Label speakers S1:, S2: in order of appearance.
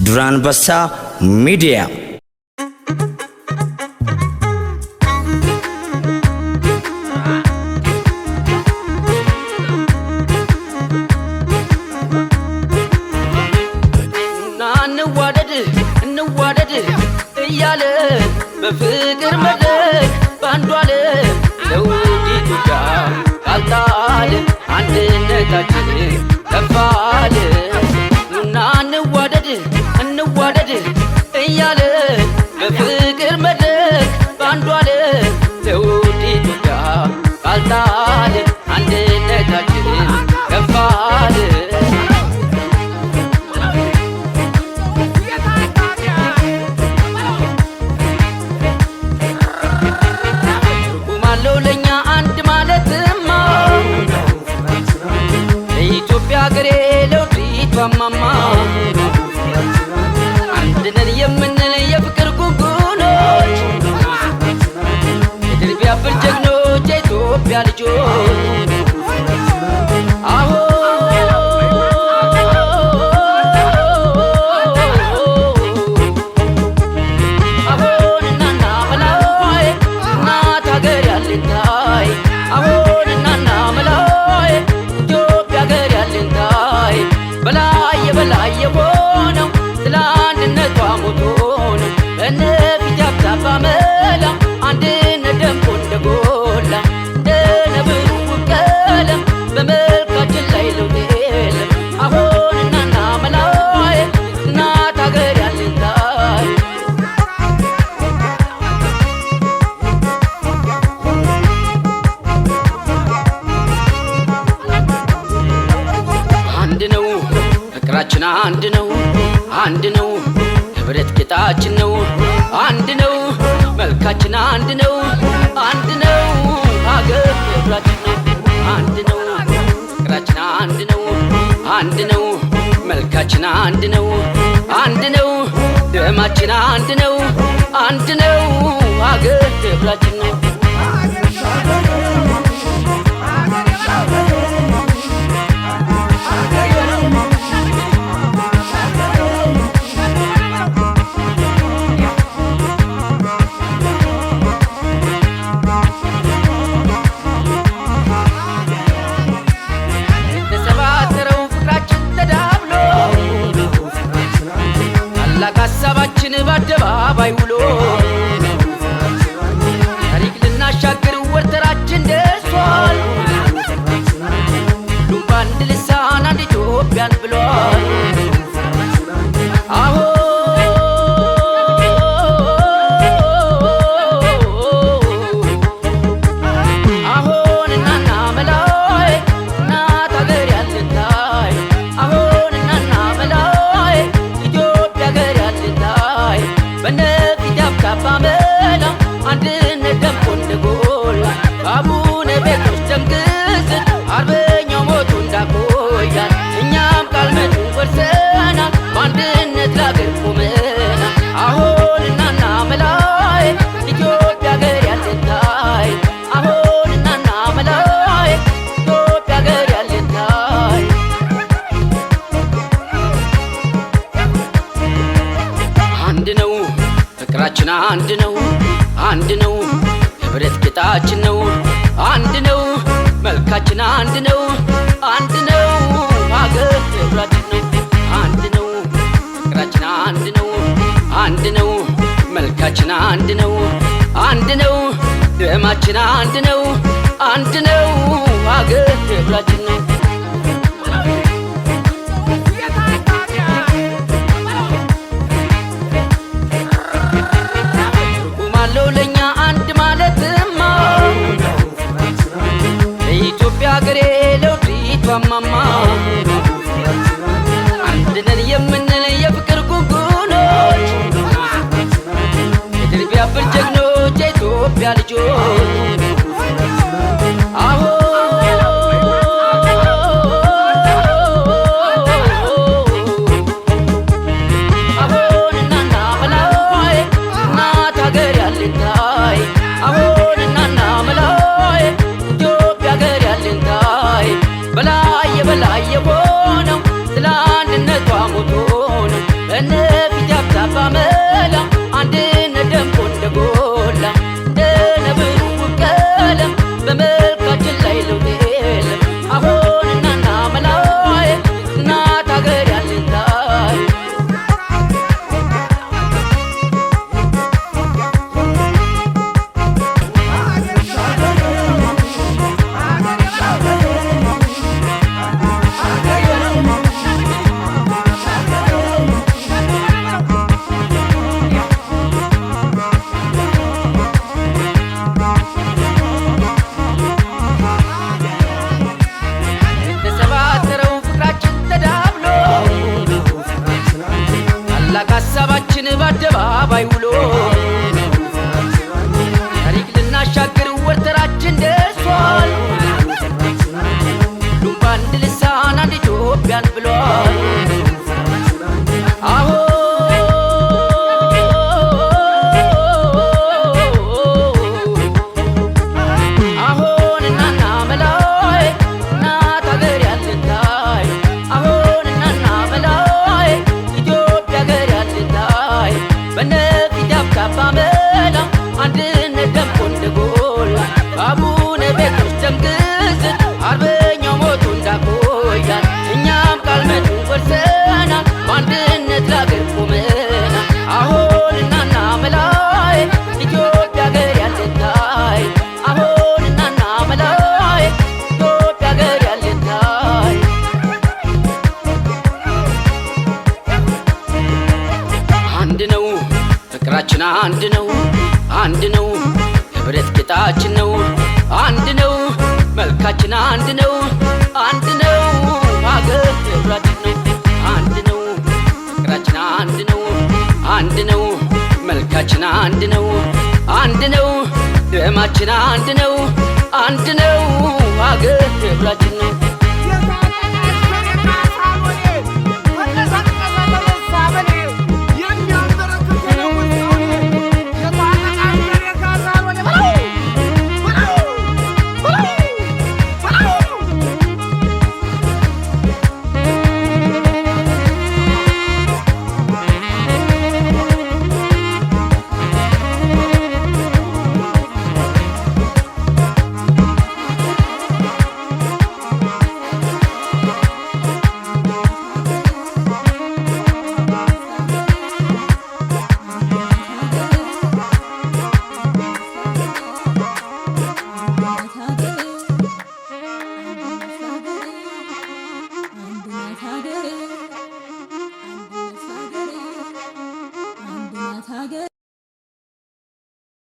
S1: ዱራንበሳ ሚዲያ
S2: እንዋደድ እያለ በፍቅር መድረክ ባንዱ ዓለም ለውዲቱ ቃልጣል አንድነታችን ከፋል ኑና እንዋደድ እያለ በፍቅር መድረክ ባንዱ ዓለም ለውዲቱ ቃልጣል አንድነታችን ከፋል ሀገሬ ለውዲቷ ማማ አንድነን የምንል የፍቅር ጉጉኖች የድል ቢያብር ጀግኖች የኢትዮጵያ ልጆች አሆ አሁንናና መላይ እናት ሀገር ያለንታይ አሁንናና መላይ ኢትዮጵያ ሀገር ያለንታይ በላይ የሆነው ስለ አንድነቷ ሞቶ ነው በነፊት ያብታባ መላ አንድነት ደምቆ እንደጎላ እንደ ነብሩ ቀለም በመልካችን ላይ ለውጥ የለም አሁንናና መላይ እናት ሀገር ያለንታይ አንድ ነው ፍቅራችን አንድ ነው ህብረት ጌጣችን ነው አንድ ነው መልካችን አንድ ነው ሀገር ክብራችን ነው አንድ ነው ፍቅራችን አንድ ነው መልካችን አንድ ነው ደማችን አንድ ነው ሀገር ክብራችን ነው ሀሳባችን በአደባባይ ውሎ ታሪክ ልናሻግር ወርተራችን ደርሷል ሁሉም በአንድ ልሳን አንድ ኢትዮጵያን ብሏል አሆ አሁንናና መላይ እናት ሀገር ያለንታይ አሁንናና መላይ ኢትዮጵያ ሀገር ያለንታይ በነፊት ያብታባ መላ አንድነት ደምቆ እንደጎላ አቡነ ጴጥሮስ ደምግዝት አርበኛው ሞቱ እንዳቆያል እኛም ቃል መቱን ወርሰናል በአንድነት ለአገር ቆመናል አሁንናና መላይ ኢትዮጵያ ሀገር ያለንታይ አሁንናና መላይ ኢትዮጵያ ሀገር ያለንታይ አንድ ነው ፍቅራችን አንድ ነው ህብረት ጌጣችን ነው አንድ ነው መልካችን አንድ ነው ሀገር ክብራችን ነው አንድ ነው ፍቅራችን አንድ ነው መልካችን አንድ ነው ደማችን አንድ ነው ሀገር ክብራችን ነው ለኛ አንድ ማለትማ ለኢትዮጵያ ሀገሬ ለውዲቷ ማማ አንድነን የምንል የፍቅር ጉጉኖች የድል ቢያብር ጀግኖች የኢትዮጵያ ልጆች አሆ አሁንናና መላይ እናት ሀገር ያለንታይ አሁንናና መላይ ኢትዮጵያ ሀገር ያለንታይ በላይ የሆነው ስለ አንድነቷ ሞቶ ነው ያቆያል ብሏል። አሁን እናና መላይ እናት ሀገር ያለታይ አሁን እናና መላይ ኢትዮጵያ ሀገር ያለታይ በነፊት ያብካባ መላ አንድነት ደምቆ እንደጎላ አቡነ ጴጥሮስ ደምግዝት አርበኛው ሞቱ እንዳቆያል እኛም ቃል ምድሩን ወርሰናል በአንድነት ለአገር ቆመናል። አሁን እናና መላይ ኢትዮጵያ ሀገር ያለታይ አሁን እናና መላይ ኢትዮጵያ ሀገር ያለታይ አንድ ነው ፍቅራችን አንድ ነው አንድ ነው ህብረት ጌጣችን ነው አንድ ነው መልካችን አንድ ነው አንድ ነው ሀገር ክብራችን ነው አንድ ነው ፍቅራችን አንድ ነው አንድ ነው መልካችን አንድ ነው አንድ ነው ደማችን አንድ ነው አንድ ነው